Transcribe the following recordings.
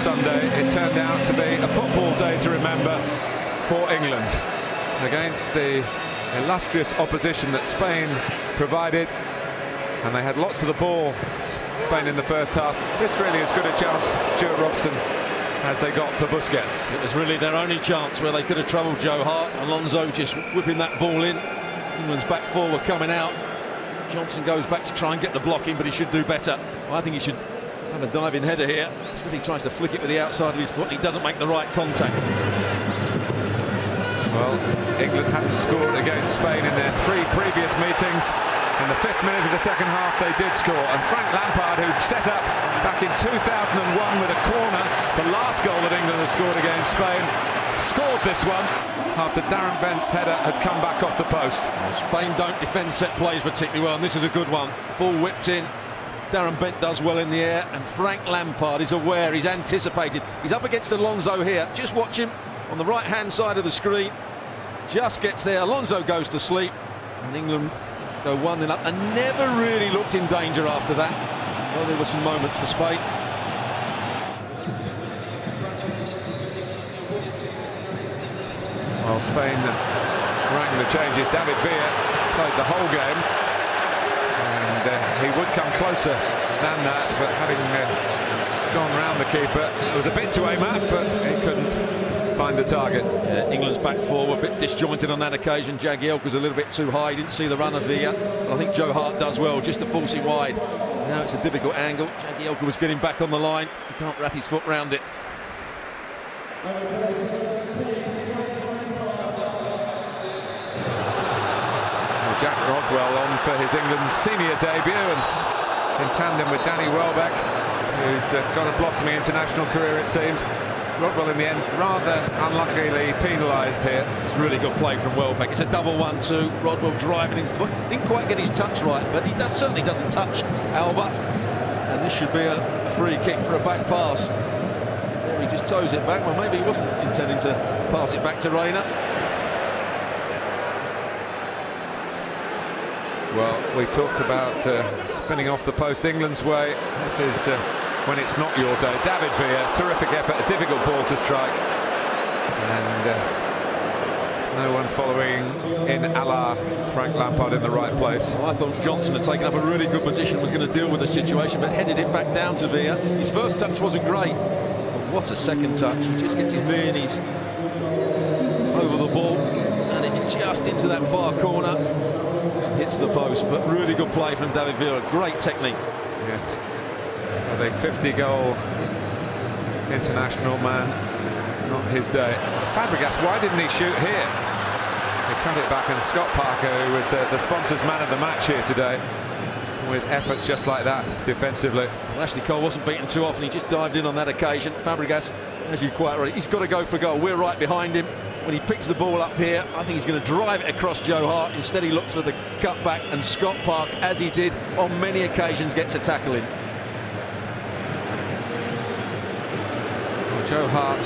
Sunday, it turned out to be a football day to remember for England against the illustrious opposition that Spain provided, and they had lots of the ball, Spain, in the first half. This really as good a chance, Stuart Robson, as they got for Busquets. It was really their only chance where they could have troubled Joe Hart. Alonso just whipping that ball in. England's back four were coming out. Johnson goes back to try and get the blocking, but he should do better. Well, I think he should have a diving header here. Instead, he tries to flick it with the outside of his foot, and he doesn't make the right contact. Well, England hadn't scored against Spain in their 3 previous meetings. In the 5th minute of the second half, they did score. And Frank Lampard, who'd set up back in 2001 with a corner, the last goal that England had scored against Spain, scored this one after Darren Bent's header had come back off the post. Spain don't defend set plays particularly well, and this is a good one. Ball whipped in. Darren Bent does well in the air, and Frank Lampard is aware, he's anticipated. He's up against Alonso here. Just watch him on the right-hand side of the screen. Just gets there. Alonso goes to sleep, and England go 1-0 up, and never really looked in danger after that. Well, there were some moments for Spain. Well, Spain rang the changes. David Villa played the whole game, and he would come closer than that, but having gone round the keeper, it was a bit to aim at, but he couldn't find the target. England's back four were a bit disjointed on that occasion. Jagielka was a little bit too high. He didn't see the run of Villa, but I think Joe Hart does well just to force him wide. Now it's a difficult angle. Jagielka was getting back on the line. He can't wrap his foot round it. Jack Rodwell on for his England senior debut, and in tandem with Danny Welbeck, who's got a blossoming international career, it seems. Rodwell in the end rather unluckily penalised here. It's really good play from Welbeck. It's a double 1-2. Rodwell driving into the ball. Didn't quite get his touch right, but he certainly doesn't touch Alba. And this should be a free kick for a back pass. There he just toes it back. Well, maybe he wasn't intending to pass it back to Reina. Well, we talked about spinning off the post England's way. This is when it's not your day. David Villa, terrific effort, a difficult ball to strike, and no one following in a la Frank Lampard in the right place. Well, I thought Johnson had taken up a really good position, was going to deal with the situation, but headed it back down to Villa. His first touch wasn't great, but what a second touch. He just gets his knee and he's over the ball, and it's just into that far corner. Hits the post, but really good play from David Villa. Great technique. Yes, the 50-goal international man, not his day. Fabregas, why didn't he shoot here? He cut it back, and Scott Parker, who was the sponsor's man of the match here today, with efforts just like that defensively. Well, Ashley Cole wasn't beaten too often. He just dived in on that occasion. Fabregas, as you quite right, he's got to go for goal. We're right behind him. When he picks the ball up here, I think he's going to drive it across Joe Hart. Instead, he looks for the cutback, and Scott Park, as he did on many occasions, gets a tackle in. Well, Joe Hart,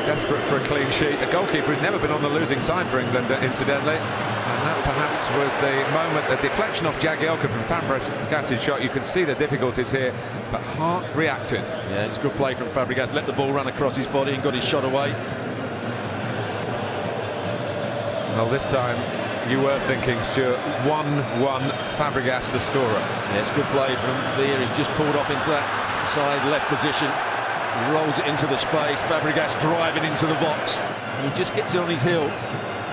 desperate for a clean sheet. A goalkeeper who's never been on the losing side for England, incidentally. And that perhaps was the moment, the deflection off Jagielka from Fabregas' shot. You can see the difficulties here, but Hart reacted. Yeah, it's good play from Fabregas. Let the ball run across his body and got his shot away. Well, this time you were thinking, Stuart, 1-1, Fabregas the scorer. Yeah, it's good play from Villa. He's just pulled off into that side left position. He rolls it into the space. Fabregas driving into the box. And he just gets it on his heel.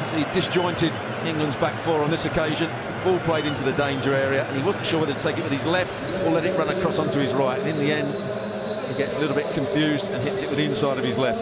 So he disjointed England's back four on this occasion. Ball played into the danger area, and he wasn't sure whether to take it with his left or let it run across onto his right. And in the end, he gets a little bit confused and hits it with the inside of his left.